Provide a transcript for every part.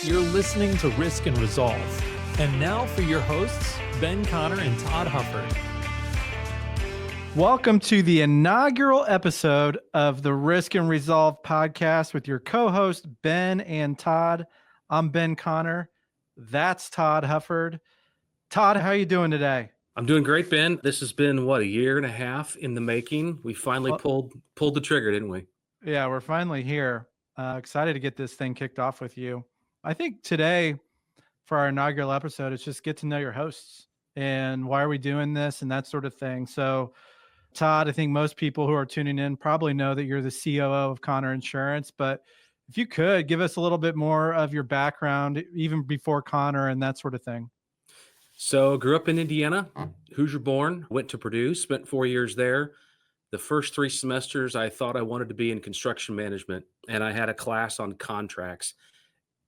You're listening to Risk and Resolve. And now for your hosts, Ben Connor and Todd Hufford. Welcome to the inaugural episode of the Risk and Resolve podcast with your co-host, Ben and Todd. I'm Ben Connor. That's Todd Hufford. Todd, how are you doing today? I'm doing great, Ben. This has been, a year and a half in the making. We finally pulled the trigger, didn't we? Yeah, we're finally here. Excited to get this thing kicked off with you. I think today for our inaugural episode, it's just get to know your hosts and why are we doing this and that sort of thing. So Todd, I think most people who are tuning in probably know that you're the COO of Connor Insurance, but if you could give us a little bit more of your background, even before Connor and that sort of thing. So grew up in Indiana, Hoosier born, went to Purdue, spent 4 years there. The first 3 semesters, I thought I wanted to be in construction management, and I had a class on contracts.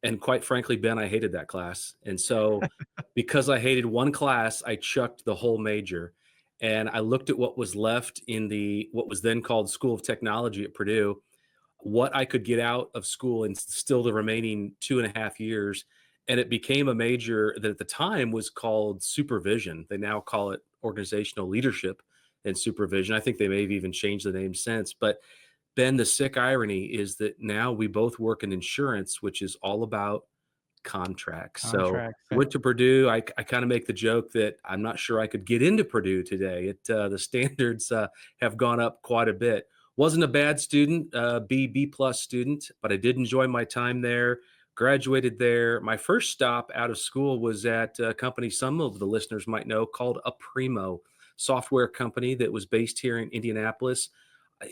And quite frankly, Ben, I hated that class. And so because I hated one class, I chucked the whole major. And I looked at what was left in what was then called School of Technology at Purdue, what I could get out of school in still the remaining 2.5 years. And it became a major that at the time was called supervision. They now call it organizational leadership and supervision. I think they may have even changed the name since. But Ben, the sick irony is that now we both work in insurance, which is all about contracts. So I went to Purdue. I kind of make the joke that I'm not sure I could get into Purdue today. The standards have gone up quite a bit. Wasn't a bad student, B plus student, but I did enjoy my time there. Graduated there. My first stop out of school was at a company some of the listeners might know called Aprimo, software company that was based here in Indianapolis.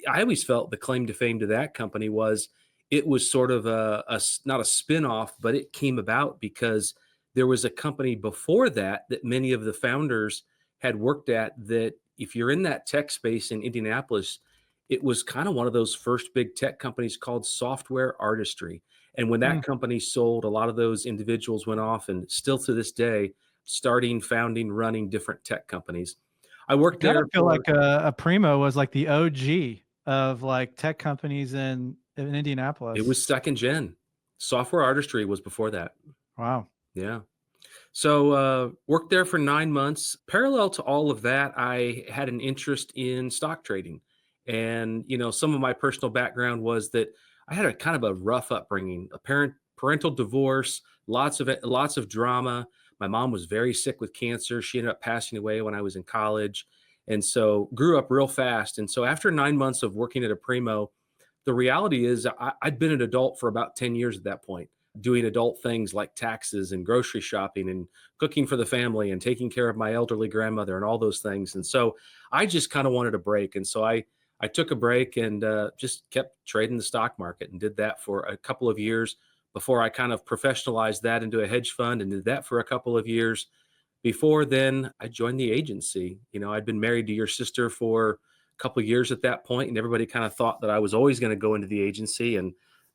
I always felt the claim to fame to that company was it was sort of not a spinoff, but it came about because there was a company before that many of the founders had worked at that if you're in that tech space in Indianapolis, it was kind of one of those first big tech companies called Software Artistry. And when that company sold, a lot of those individuals went off and still to this day, starting, founding, running different tech companies. I worked there. I feel like Aprimo was like the OG of like tech companies in Indianapolis. It was second gen. Software Artistry was before that. Wow. Yeah. So worked there for 9 months. Parallel to all of that, I had an interest in stock trading. And, some of my personal background was that I had a kind of a rough upbringing, a parental divorce, lots of drama. My mom was very sick with cancer. She ended up passing away when I was in college. And so grew up real fast. And so after 9 months of working at Aprimo, the reality is I'd been an adult for about 10 years at that point, doing adult things like taxes and grocery shopping and cooking for the family and taking care of my elderly grandmother and all those things. And so I just kind of wanted a break. And so I took a break and just kept trading the stock market and did that for a couple of years before I kind of professionalized that into a hedge fund and did that for a couple of years. Before then, I joined the agency. I'd been married to your sister for a couple of years at that point, and everybody kind of thought that I was always going to go into the agency, and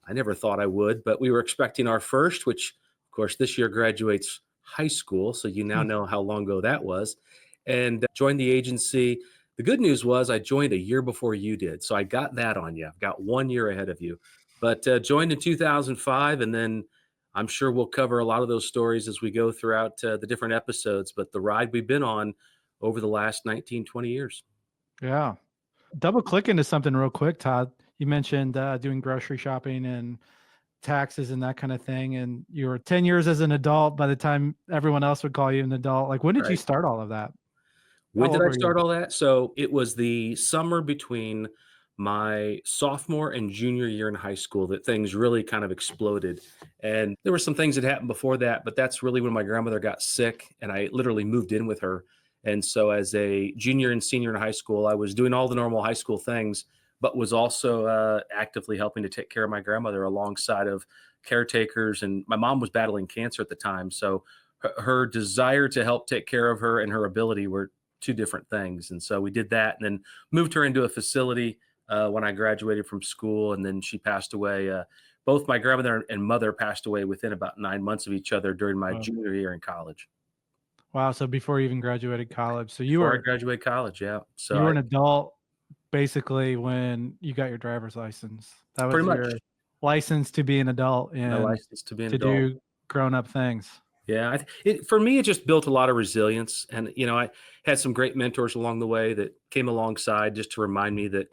I never thought I would. But we were expecting our first, which, of course, this year graduates high school, so you now know how long ago that was, and joined the agency. The good news was I joined a year before you did, so I got that on you. I've got 1 year ahead of you. But joined in 2005, and then I'm sure we'll cover a lot of those stories as we go throughout the different episodes. But the ride we've been on over the last 19, 20 years. Yeah. Double click into something real quick, Todd. You mentioned doing grocery shopping and taxes and that kind of thing. And you were 10 years as an adult by the time everyone else would call you an adult. Like, when did you start all of that? When did I start all that? So it was the summer between my sophomore and junior year in high school that things really kind of exploded. And there were some things that happened before that, but that's really when my grandmother got sick and I literally moved in with her. And so as a junior and senior in high school, I was doing all the normal high school things, but was also actively helping to take care of my grandmother alongside of caretakers. And my mom was battling cancer at the time. So her desire to help take care of her and her ability were two different things. And so we did that and then moved her into a facility when I graduated from school, and then she passed away. Both my grandmother and mother passed away within about 9 months of each other during my junior year in college. Wow. So before you even graduated college. So I graduated college. Yeah. So you were an adult basically when you got your driver's license. That was pretty your much license to be an adult and my license to be an to adult. do grown up things. Yeah, for me, it just built a lot of resilience, and I had some great mentors along the way that came alongside just to remind me that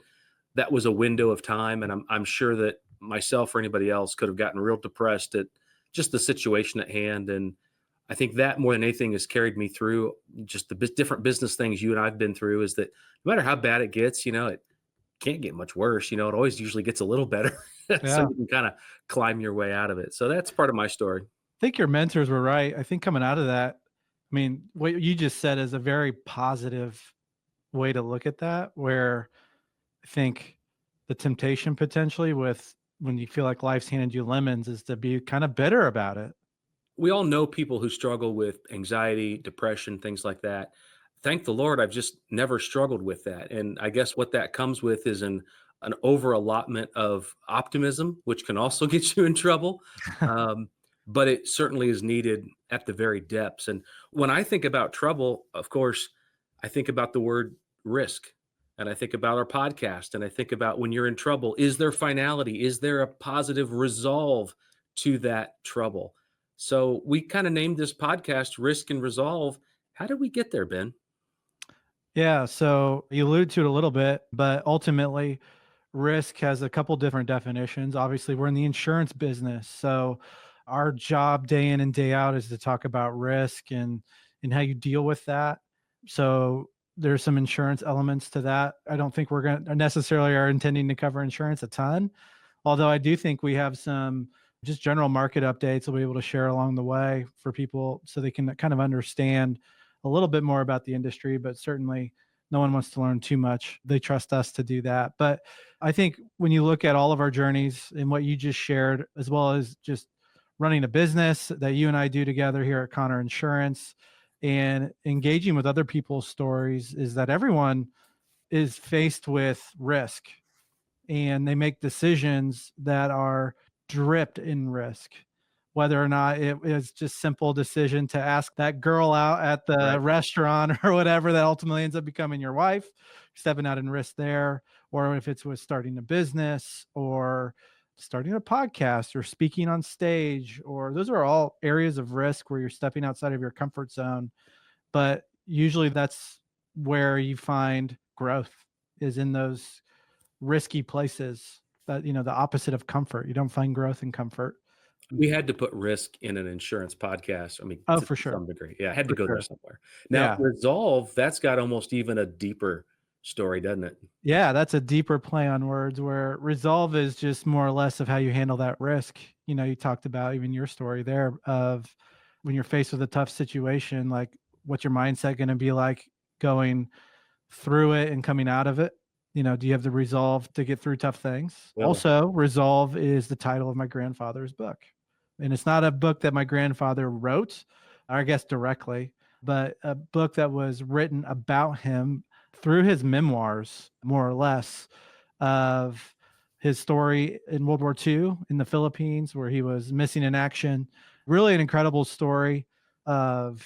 that was a window of time, and I'm sure that myself or anybody else could have gotten real depressed at just the situation at hand, and I think that more than anything has carried me through just the different business things you and I've been through. Is that no matter how bad it gets, it can't get much worse. It always usually gets a little better, so Yeah. you can kind of climb your way out of it. So that's part of my story. Think your mentors were right. I think coming out of that, I mean, what you just said is a very positive way to look at that, where I think the temptation potentially with when you feel like life's handed you lemons is to be kind of bitter about it. We all know people who struggle with anxiety, depression, things like that. Thank the Lord, I've just never struggled with that. And I guess what that comes with is an over allotment of optimism, which can also get you in trouble. Um, but it certainly is needed at the very depths. And when I think about trouble, of course, I think about the word risk. And I think about our podcast. And I think about when you're in trouble, is there finality? Is there a positive resolve to that trouble? So we kind of named this podcast Risk and Resolve. How did we get there, Ben? Yeah. So you alluded to it a little bit, but ultimately, risk has a couple different definitions. Obviously, we're in the insurance business. So our job day in and day out is to talk about risk and how you deal with that. So there's some insurance elements to that. I don't think we're going to necessarily are intending to cover insurance a ton, although I do think we have some just general market updates we'll be able to share along the way for people so they can kind of understand a little bit more about the industry, but certainly no one wants to learn too much. They trust us to do that. But I think when you look at all of our journeys and what you just shared, as well as just running a business that you and I do together here at Connor Insurance and engaging with other people's stories, is that everyone is faced with risk and they make decisions that are dripped in risk, whether or not it is just simple decision to ask that girl out at the Right. restaurant or whatever that ultimately ends up becoming your wife, stepping out in risk there, or if it's with starting a business or starting a podcast or speaking on stage, or those are all areas of risk where you're stepping outside of your comfort zone. But usually that's where you find growth, is in those risky places, that the opposite of comfort. You don't find growth in comfort. We had to put risk in an insurance podcast. I mean, Oh, to for sure. some degree. Yeah, I had to For go there sure. somewhere. Now, Yeah. resolve, that's got almost even a deeper story, doesn't it? Yeah, that's a deeper play on words, where resolve is just more or less of how you handle that risk. You talked about even your story there of when you're faced with a tough situation, like what's your mindset going to be like going through it and coming out of it? Do you have the resolve to get through tough things? Well, Also, Resolve is the title of my grandfather's book. And it's not a book that my grandfather wrote, I guess directly, but a book that was written about him through his memoirs, more or less, of his story in World War II in the Philippines, where he was missing in action. Really an incredible story of,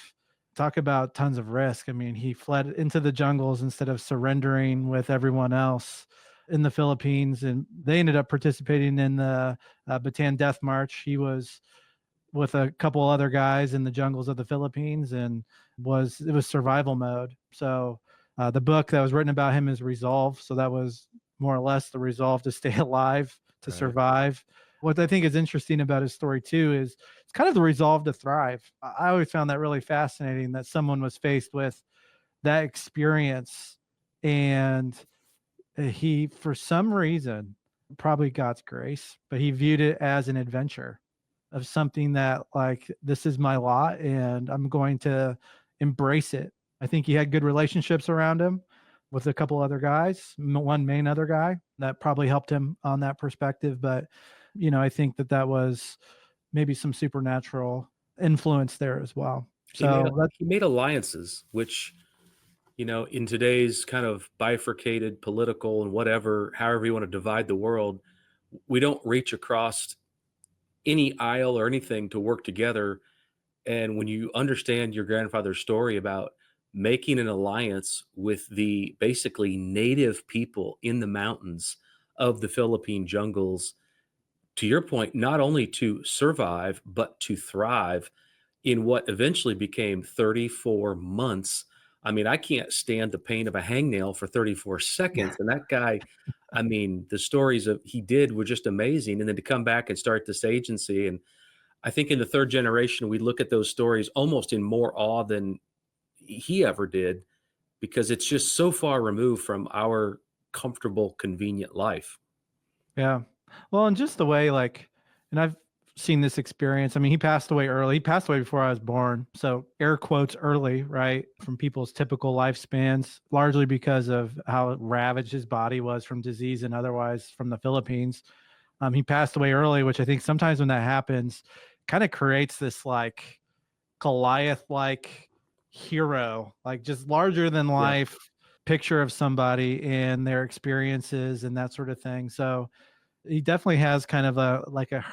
talk about tons of risk. I mean, he fled into the jungles instead of surrendering with everyone else in the Philippines, and they ended up participating in the Bataan Death March. He was with a couple other guys in the jungles of the Philippines, and it was survival mode. So the book that was written about him is Resolve. So that was more or less the resolve to stay alive, to right. survive. What I think is interesting about his story too is it's kind of the resolve to thrive. I always found that really fascinating, that someone was faced with that experience, and he, for some reason, probably God's grace, but he viewed it as an adventure of something that, like, this is my lot and I'm going to embrace it. I think he had good relationships around him with a couple other guys, one main other guy that probably helped him on that perspective. But, I think that was maybe some supernatural influence there as well. He made So that, he made alliances, which, in today's kind of bifurcated political and whatever, however you want to divide the world, we don't reach across any aisle or anything to work together. And when you understand your grandfather's story about making an alliance with the basically native people in the mountains of the Philippine jungles, to your point, not only to survive, but to thrive in what eventually became 34 months. I mean, I can't stand the pain of a hangnail for 34 seconds. And that guy, I mean, the stories of he did were just amazing. And then to come back and start this agency. And I think in the third generation, we look at those stories almost in more awe than he ever did, because it's just so far removed from our comfortable, convenient life. Yeah. Well, and just the way and I've seen this experience. I mean, he passed away early. He passed away before I was born. So air quotes early, right? From people's typical lifespans, largely because of how ravaged his body was from disease and otherwise from the Philippines. He passed away early, which I think sometimes when that happens, kind of creates this Goliath hero, just larger than Yeah. life picture of somebody and their experiences and that sort of thing. So he definitely has kind of a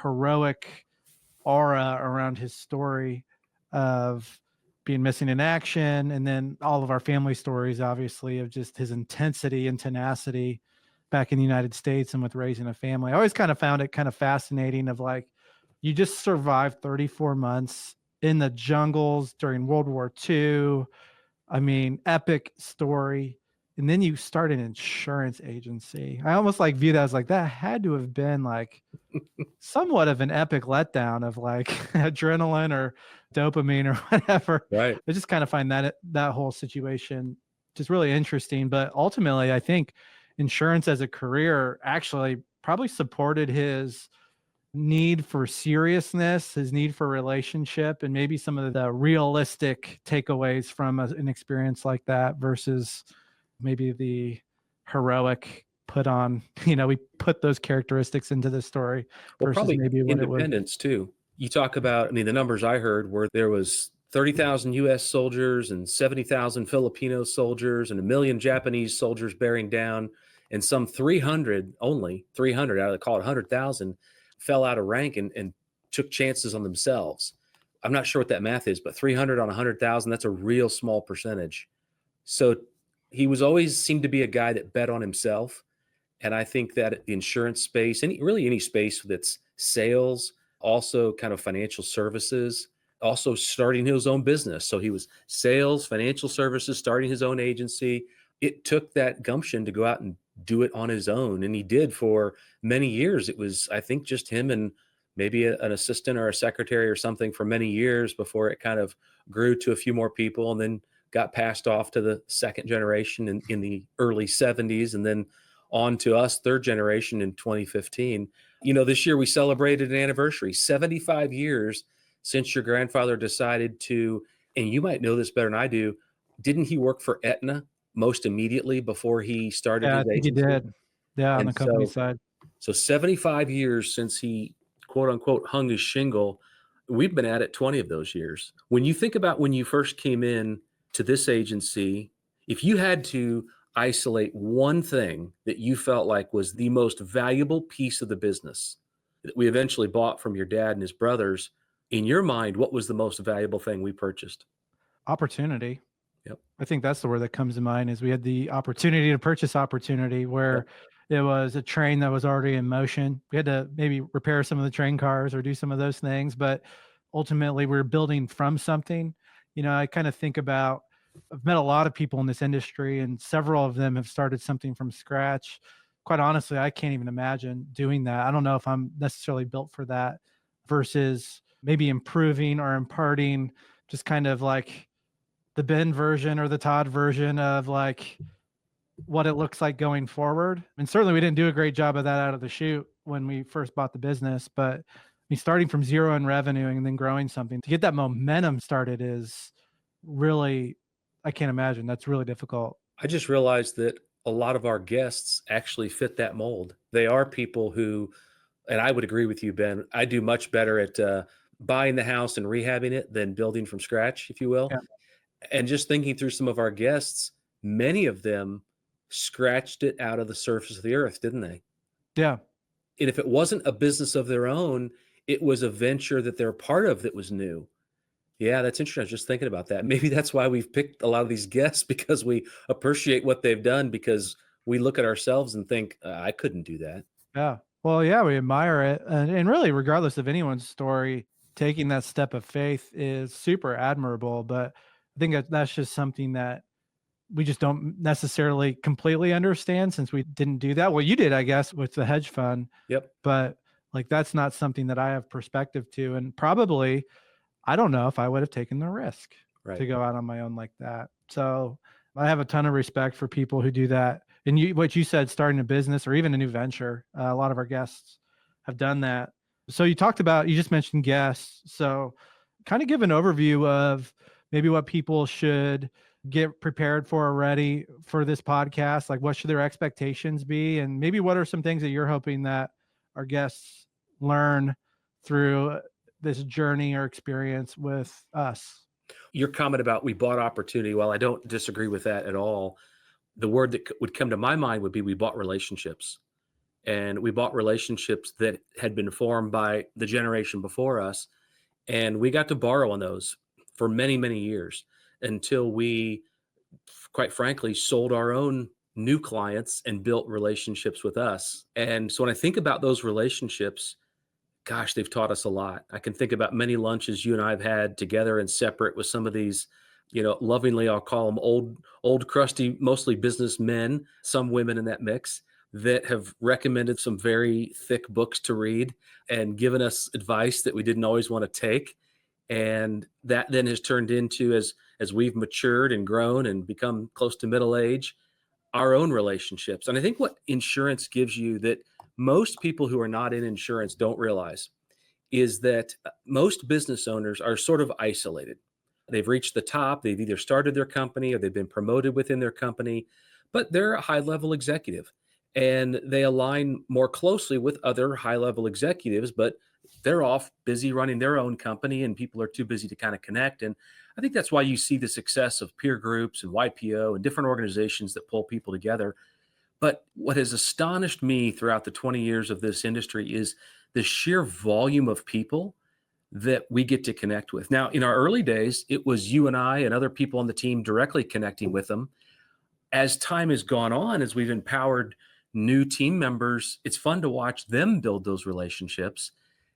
heroic aura around his story of being missing in action, and then all of our family stories, obviously, of just his intensity and tenacity back in the United States and with raising a family. I always kind of found it kind of fascinating of you just survived 34 months in the jungles during World War II. I mean, epic story. And then you start an insurance agency. I almost view that as that had to have been somewhat of an epic letdown of adrenaline or dopamine or whatever. Right. I just kind of find that whole situation just really interesting. But ultimately, I think insurance as a career actually probably supported his need for seriousness, his need for relationship, and maybe some of the realistic takeaways from an experience like that versus maybe the heroic put on, we put those characteristics into the story Well, versus probably maybe what it was. independence too. You talk about, I mean, the numbers I heard were there was 30,000 US soldiers and 70,000 Filipino soldiers and 1 million Japanese soldiers bearing down, and some 300, only 300 out of the call it 100,000 fell out of rank and took chances on themselves. I'm not sure what that math is, but 300 on 100,000, that's a real small percentage. So he was always seemed to be a guy that bet on himself. And I think that the insurance space, and really any space that's sales, also kind of financial services, also starting his own business. So he was sales, financial services, starting his own agency. It took that gumption to go out and do it on his own. And he did for many years. It was, I think, just him and maybe an assistant or a secretary or something for many years before it kind of grew to a few more people and then got passed off to the second generation in the early 70s. And then on to us, third generation in 2015. This year we celebrated an anniversary, 75 years since your grandfather decided to, and you might know this better than I do, didn't he work for Aetna most immediately before he started Yeah, I his think he agency? did. Yeah, on And the company so, side. so 75 years since he quote unquote hung his shingle. We've been at it 20 of those years. When you think about when you first came in to this agency, if you had to isolate one thing that you felt like was the most valuable piece of the business that we eventually bought from your dad and his brothers, in your mind, what was the most valuable thing we purchased? Opportunity. Yep. I think that's the word that comes to mind is we had the opportunity to purchase opportunity Yep. where it was a train that was already in motion. We had to maybe repair some of the train cars or do some of those things, but ultimately we're building from something. I kind of think about, I've met a lot of people in this industry and several of them have started something from scratch. Quite honestly, I can't even imagine doing that. I don't know if I'm necessarily built for that versus maybe improving or imparting just kind of the Ben version or the Todd version of what it looks like going forward. And certainly we didn't do a great job of that out of the chute when we first bought the business, but I mean, starting from zero in revenue and then growing something to get that momentum started is really, I can't imagine. That's really difficult. I just realized that a lot of our guests actually fit that mold. They are people who, and I would agree with you, Ben, I do much better at buying the house and rehabbing it than building from scratch, if you will. Yeah. And just thinking through some of our guests, many of them scratched it out of the surface of the earth, didn't they? Yeah. And if it wasn't a business of their own, it was a venture that they're part of that was new. Yeah, that's interesting. I was just thinking about that. Maybe that's why we've picked a lot of these guests because we appreciate what they've done because we look at ourselves and think, I couldn't do that. Yeah. Well, yeah, we admire it. And really, regardless of anyone's story, taking that step of faith is super admirable. But I think that's just something that we just don't necessarily completely understand since we didn't do that. Well, you did, I guess, with the hedge fund, Yep. but like that's not something that I have perspective to. And probably, I don't know if I would have taken the risk Right. to go out on my own like that. So I have a ton of respect for people who do that. And what you said, starting a business or even a new venture, a lot of our guests have done that. So you just mentioned guests. So kind of give an overview of maybe what people should get prepared for already for this podcast. Like what should their expectations be? And maybe what are some things that you're hoping that our guests learn through this journey or experience with us? Your comment about we bought opportunity, well, I don't disagree with that at all. The word that would come to my mind would be we bought relationships. And we bought relationships that had been formed by the generation before us. And we got to borrow on those for many, many years until we, quite frankly, sold our own new clients and built relationships with us. And so when I think about those relationships, gosh, they've taught us a lot. I can think about many lunches you and I have had together and separate with some of these, lovingly, I'll call them old, crusty, mostly businessmen, some women in that mix that have recommended some very thick books to read and given us advice that we didn't always want to take. And that then has turned into, as we've matured and grown and become close to middle age, our own relationships. And I think what insurance gives you that most people who are not in insurance don't realize is that most business owners are sort of isolated. They've reached the top, they've either started their company or they've been promoted within their company, but they're a high level executive and they align more closely with other high level executives, but they're off busy running their own company and people are too busy to kind of connect. And I think that's why you see the success of peer groups and YPO and different organizations that pull people together. But what has astonished me throughout the 20 years of this industry is the sheer volume of people that we get to connect with. Now, in our early days, it was you and I and other people on the team directly connecting with them. As time has gone on, as we've empowered new team members, it's fun to watch them build those relationships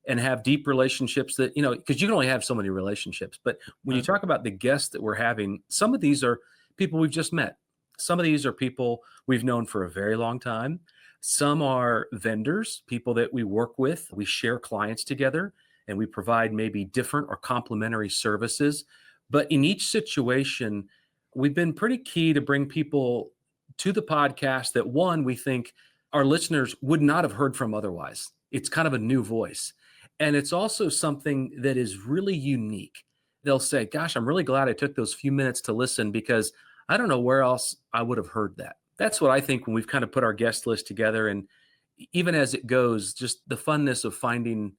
and have deep relationships that, because you can only have so many relationships. But when you talk about the guests that we're having, some of these are people we've just met. Some of these are people we've known for a very long time. Some are vendors, people that we work with. We share clients together and we provide maybe different or complementary services. But in each situation, we've been pretty key to bring people to the podcast that, one, we think our listeners would not have heard from otherwise. It's kind of a new voice. And it's also something that is really unique. They'll say, gosh, I'm really glad I took those few minutes to listen because I don't know where else I would have heard that. That's what I think when we've kind of put our guest list together. And even as it goes, just the funness of finding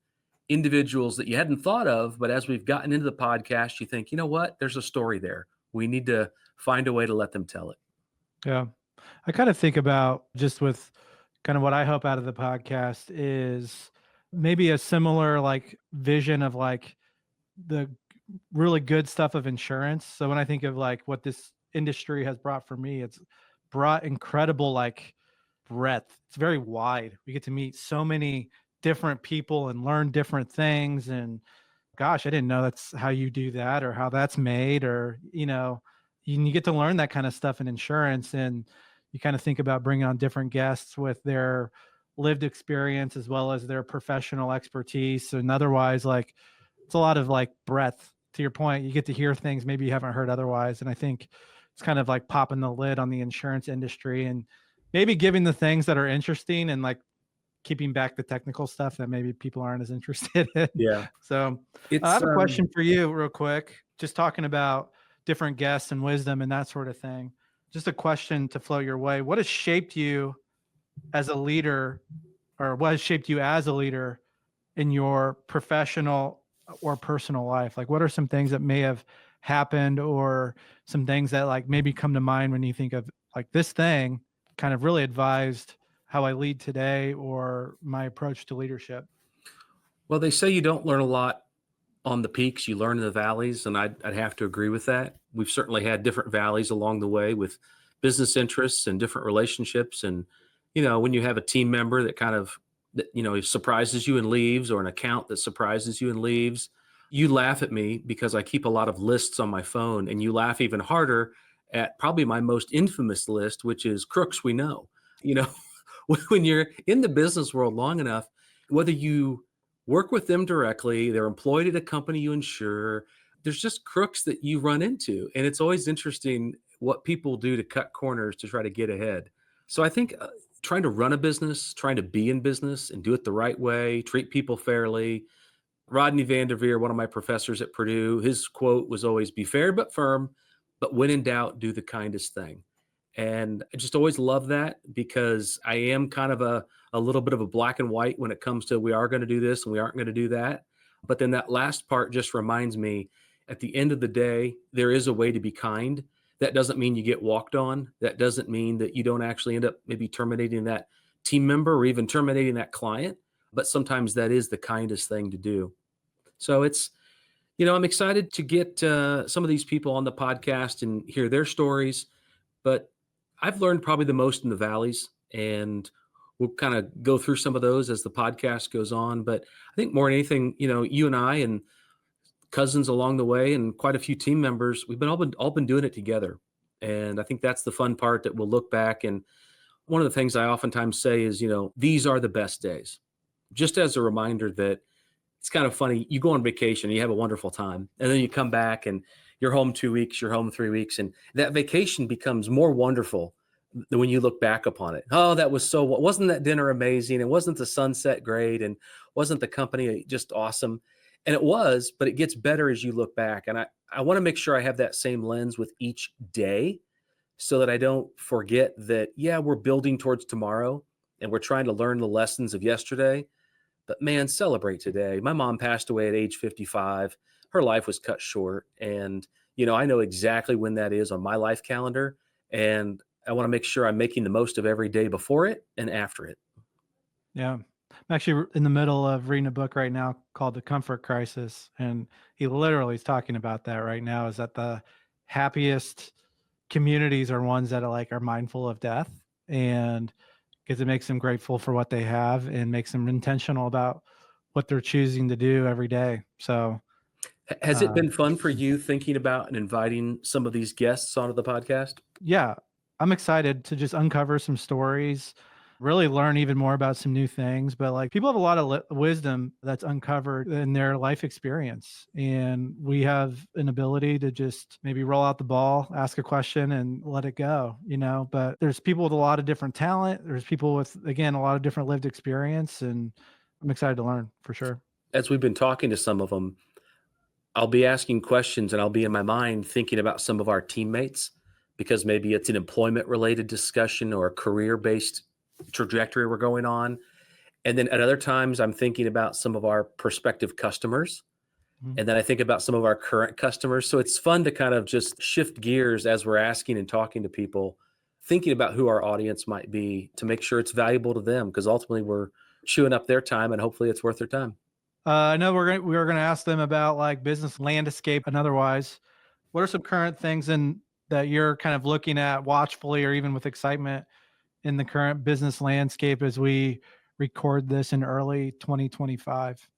individuals that you hadn't thought of, but as we've gotten into the podcast, you think, you know what, there's a story there. We need to find a way to let them tell it. Yeah. I kind of think about just with kind of what I hope out of the podcast is maybe a similar like vision of like the really good stuff of insurance. So when I think of like what this industry has brought for me, it's brought incredible like breadth. It's very wide. We get to meet so many different people and learn different things. And gosh, I didn't know that's how you do that or how that's made, or, you get to learn that kind of stuff in insurance. And you kind of think about bringing on different guests with their lived experience as well as their professional expertise. And otherwise, like, it's a lot of like breadth. To your point, you get to hear things maybe you haven't heard otherwise. And I think it's kind of like popping the lid on the insurance industry and maybe giving the things that are interesting and like keeping back the technical stuff that maybe people aren't as interested in. Yeah. So I have a question for you real quick, just talking about different guests and wisdom and that sort of thing. Just a question to float your way. What has shaped you as a leader, or what has shaped you as a leader in your professional or personal life? Like, what are some things that may have happened or some things that like maybe come to mind when you think of like this thing kind of really advised how I lead today or my approach to leadership? Well, they say you don't learn a lot on the peaks, you learn in the valleys. And I'd have to agree with that. We've certainly had different valleys along the way with business interests and different relationships. And, when you have a team member that kind of that, surprises you and leaves, or an account that surprises you and leaves, you laugh at me because I keep a lot of lists on my phone, and you laugh even harder at probably my most infamous list, which is crooks we know. You know, when you're in the business world long enough, whether you work with them directly, they're employed at a company you insure, there's just crooks that you run into. And it's always interesting what people do to cut corners to try to get ahead. So I think trying to run a business, trying to be in business and do it the right way, treat people fairly. Rodney Vanderveer, one of my professors at Purdue, his quote was always, be fair but firm, but when in doubt, do the kindest thing. And I just always love that, because I am kind of a little bit of a black and white when it comes to, we are going to do this and we aren't going to do that. But then that last part just reminds me, at the end of the day, there is a way to be kind. That doesn't mean you get walked on. That doesn't mean that you don't actually end up maybe terminating that team member or even terminating that client. But sometimes that is the kindest thing to do. So it's, I'm excited to get some of these people on the podcast and hear their stories. But I've learned probably the most in the valleys, and we'll kind of go through some of those as the podcast goes on. But I think more than anything, you and I and cousins along the way, and quite a few team members, we've all been doing it together. And I think that's the fun part, that we'll look back. And one of the things I oftentimes say is, these are the best days. Just as a reminder that it's kind of funny. You go on vacation, you have a wonderful time, and then you come back and you're home 2 weeks, you're home 3 weeks, and that vacation becomes more wonderful than when you look back upon it. Oh, wasn't that dinner amazing? And wasn't the sunset great? And wasn't the company just awesome? And it was, but it gets better as you look back. And I want to make sure I have that same lens with each day, so that I don't forget that, yeah, we're building towards tomorrow and we're trying to learn the lessons of yesterday. But man, celebrate today. My mom passed away at age 55. Her life was cut short. And, I know exactly when that is on my life calendar. And I want to make sure I'm making the most of every day before it and after it. Yeah. I'm actually in the middle of reading a book right now called The Comfort Crisis. And he literally is talking about that right now, is that the happiest communities are ones that are mindful of death, and because it makes them grateful for what they have and makes them intentional about what they're choosing to do every day. So has it been fun for you thinking about and inviting some of these guests onto the podcast? Yeah, I'm excited to just uncover some stories, really learn even more about some new things. But people have a lot of wisdom that's uncovered in their life experience. And we have an ability to just maybe roll out the ball, ask a question and let it go, but there's people with a lot of different talent. There's people with, again, a lot of different lived experience, and I'm excited to learn for sure. As we've been talking to some of them, I'll be asking questions and I'll be in my mind thinking about some of our teammates, because maybe it's an employment related discussion or a career based trajectory we're going on. And then at other times, I'm thinking about some of our prospective customers. Mm-hmm. And then I think about some of our current customers. So it's fun to kind of just shift gears as we're asking and talking to people, thinking about who our audience might be, to make sure it's valuable to them, because ultimately we're chewing up their time and hopefully it's worth their time. I know we were going to ask them about business landscape and otherwise. What are some current things that you're kind of looking at watchfully, or even with excitement, in the current business landscape as we record this in early 2025?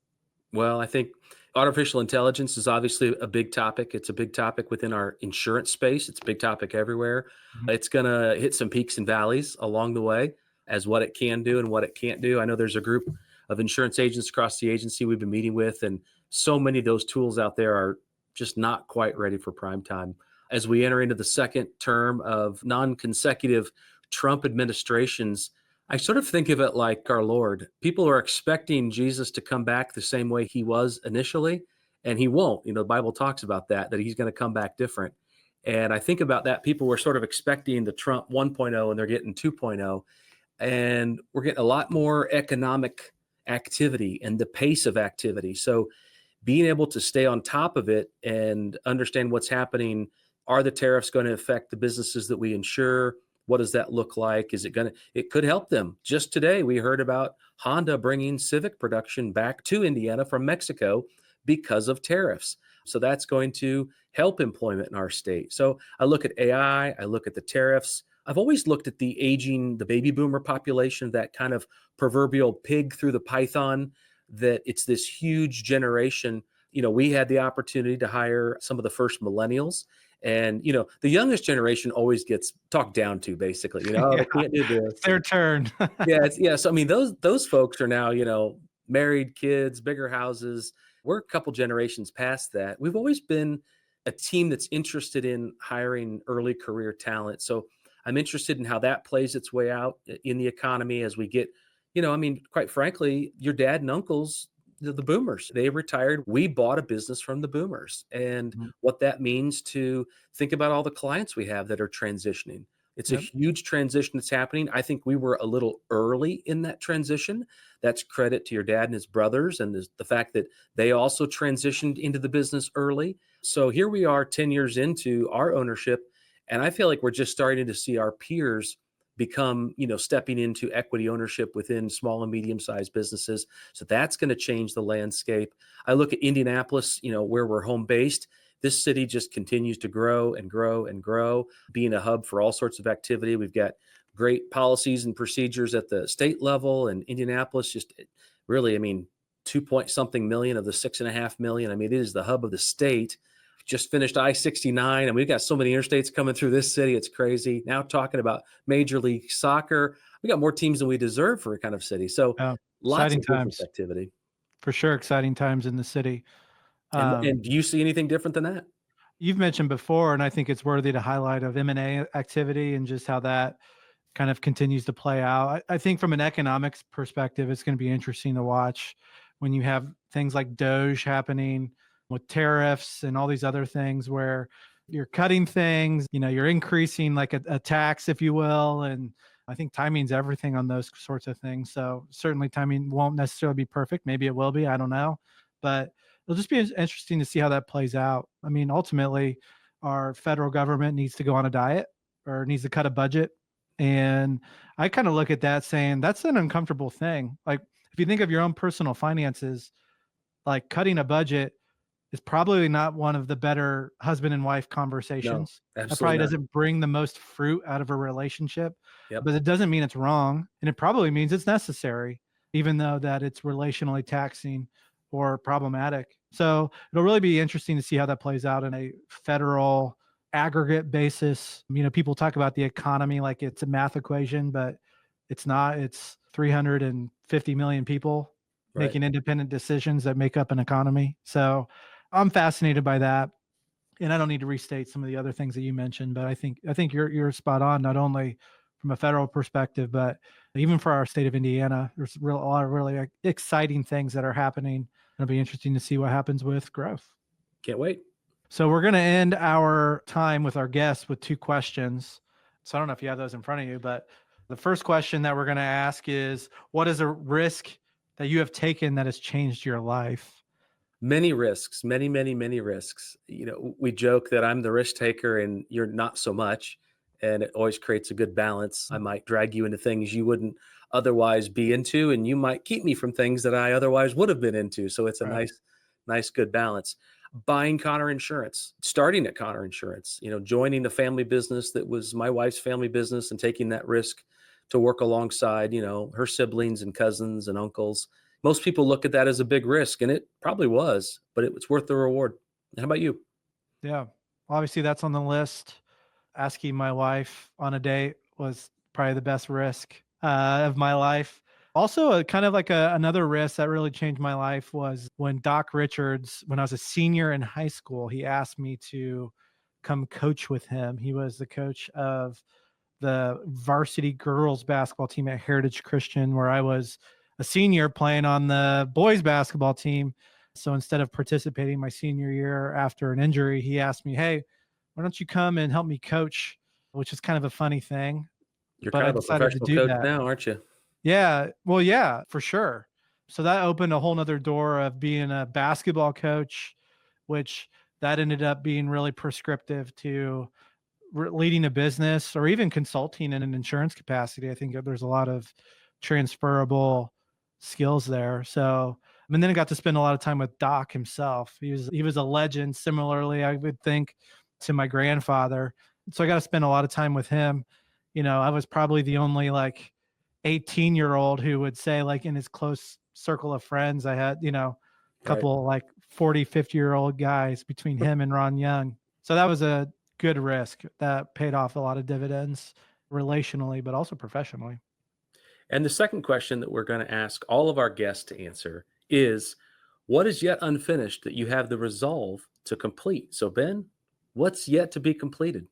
Well, I think artificial intelligence is obviously a big topic. It's a big topic within our insurance space. It's a big topic everywhere. Mm-hmm. It's going to hit some peaks and valleys along the way as what it can do and what it can't do. I know there's a group of insurance agents across the agency we've been meeting with, and so many of those tools out there are just not quite ready for prime time. As we enter into the second term of non-consecutive Trump administrations, I sort of think of it like our Lord. People are expecting Jesus to come back the same way he was initially, and he won't. The Bible talks about that he's going to come back different. And I think about that. People were sort of expecting the Trump 1.0, and they're getting 2.0. And we're getting a lot more economic activity and the pace of activity. So being able to stay on top of it and understand what's happening. Are the tariffs going to affect the businesses that we insure? What does that look like? It could help them. Just today, we heard about Honda bringing Civic production back to Indiana from Mexico because of tariffs. So that's going to help employment in our state. So I look at AI, I look at the tariffs, I've always looked at the baby boomer population, that kind of proverbial pig through the python, that it's this huge generation. We had the opportunity to hire some of the first millennials. And, the youngest generation always gets talked down to, basically, "Oh, Yeah, they can't do it's this." their turn. Yeah. So, I mean, those folks are now, married, kids, bigger houses. We're a couple generations past that. We've always been a team that's interested in hiring early career talent. So I'm interested in how that plays its way out in the economy as we get, I mean, quite frankly, your dad and uncles, the boomers, they retired. We bought a business from the boomers, and Mhm. what that means to think about all the clients we have that are transitioning. It's a Yep. huge transition that's happening. I think we were a little early in that transition. That's credit to your dad and his brothers, and the fact that they also transitioned into the business early. So here we are 10 years into our ownership, and I feel like we're just starting to see our peers become, stepping into equity ownership within small and medium-sized businesses. So that's going to change the landscape. I look at Indianapolis, where we're home based. This city just continues to grow and grow and grow, being a hub for all sorts of activity. We've got great policies and procedures at the state level, and Indianapolis just really, I mean, 2 point something million of the 6.5 million. I mean, it is the hub of the state. Just finished I-69, and we've got so many interstates coming through this city. It's crazy. Now talking about Major League Soccer, we got more teams than we deserve for a kind of city. So Yeah, lots exciting of business times activity. for sure. Exciting times in the city. And do you see anything different than that? You've mentioned before, and I think it's worthy to highlight, of M&A activity and just how that kind of continues to play out. I think from an economics perspective, it's going to be interesting to watch when you have things like Doge happening with tariffs and all these other things where you're cutting things, you're increasing like a tax, if you will. And I think timing's everything on those sorts of things. So certainly timing won't necessarily be perfect. Maybe it will be. I don't know. But it'll just be interesting to see how that plays out. I mean, ultimately, our federal government needs to go on a diet or needs to cut a budget. And I kind of look at that saying that's an uncomfortable thing. Like, if you think of your own personal finances, like cutting a budget is probably not one of the better husband and wife No, conversations. That probably absolutely not. doesn't bring the most fruit out of a relationship, Yep. but it doesn't mean it's wrong. And it probably means it's necessary, even though that it's relationally taxing or problematic. So it'll really be interesting to see how that plays out in a federal aggregate basis. People talk about the economy like it's a math equation, but it's not. It's 350 million people Right. making independent decisions that make up an economy. So I'm fascinated by that. And I don't need to restate some of the other things that you mentioned, but I think you're spot on, not only from a federal perspective, but even for our state of Indiana. There's a lot of really exciting things that are happening. It'll be interesting to see what happens with growth. Can't wait. So we're going to end our time with our guests with two questions. So I don't know if you have those in front of you, but the first question that we're going to ask is, what is a risk that you have taken that has changed your life? Many risks, many, many, many risks. We joke that I'm the risk taker and you're not so much. And it always creates a good balance. I might drag you into things you wouldn't otherwise be into, and you might keep me from things that I otherwise would have been into. So it's a Right. nice, good balance. Buying Connor Insurance, starting at Connor Insurance, joining the family business that was my wife's family business and taking that risk to work alongside, her siblings and cousins and uncles. Most people look at that as a big risk, and it probably was, but it's worth the reward. How about you? Yeah. Obviously, that's on the list. Asking my wife on a date was probably the best risk of my life. Also, kind of like another risk that really changed my life was when Doc Richards, when I was a senior in high school, he asked me to come coach with him. He was the coach of the varsity girls basketball team at Heritage Christian, where I was a senior playing on the boys basketball team. So instead of participating my senior year after an injury, he asked me, "Hey, why don't you come and help me coach?" Which is kind of a funny thing, You're but kind I of a decided to professional do coach that. now, aren't you? Yeah. Well, yeah, for sure. So that opened a whole nother door of being a basketball coach, which that ended up being really prescriptive to leading a business or even consulting in an insurance capacity. I think that there's a lot of transferable skills there. So, and then I got to spend a lot of time with Doc himself. He was a legend. Similarly, I would think, to my grandfather. So I got to spend a lot of time with him. I was probably the only like 18-year-old who would say, like, in his close circle of friends, I had, a Right. couple like 40, 50-year-old guys between him and Ron Young. So that was a good risk that paid off a lot of dividends relationally, but also professionally. And the second question that we're going to ask all of our guests to answer is, what is yet unfinished that you have the resolve to complete? So, Ben, what's yet to be completed?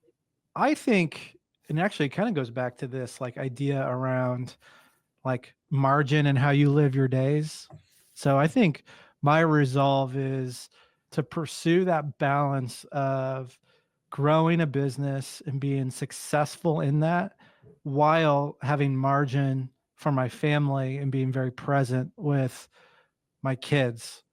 I think, and actually it kind of goes back to this like idea around like margin and how you live your days. So I think my resolve is to pursue that balance of growing a business and being successful in that while having margin for my family and being very present with my kids.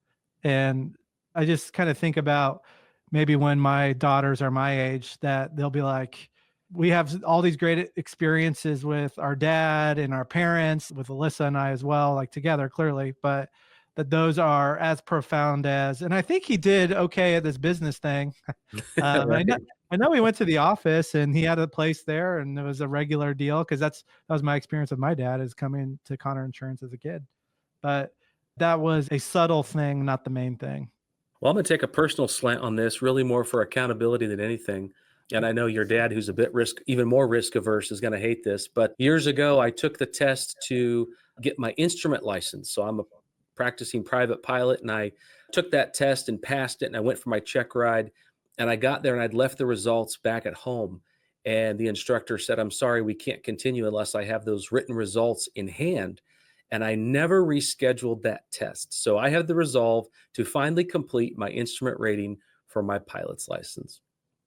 And I just kind of think about maybe when my daughters are my age, that they'll be like, we have all these great experiences with our dad and our parents, with Alyssa and I as well, like together clearly, but that those are as profound as, and I think he did okay at this business thing. I know, Right. I know he went to the office and he had a place there and it was a regular deal. Cause that was my experience with my dad, is coming to Connor Insurance as a kid. But that was a subtle thing, not the main thing. Well, I'm going to take a personal slant on this, really more for accountability than anything. And I know your dad, who's a bit even more risk averse, is going to hate this. But years ago, I took the test to get my instrument license. So I'm a practicing private pilot, and I took that test and passed it. And I went for my check ride, and I got there and I'd left the results back at home. And the instructor said, "I'm sorry, we can't continue unless I have those written results in hand." And I never rescheduled that test. So I have the resolve to finally complete my instrument rating for my pilot's license.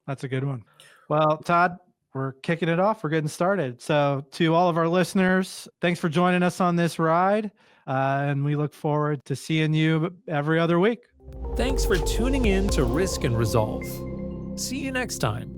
That's a good one. Well, Todd, we're kicking it off. We're getting started. So to all of our listeners, thanks for joining us on this ride. And we look forward to seeing you every other week. Thanks for tuning in to Risk and Resolve. See you next time.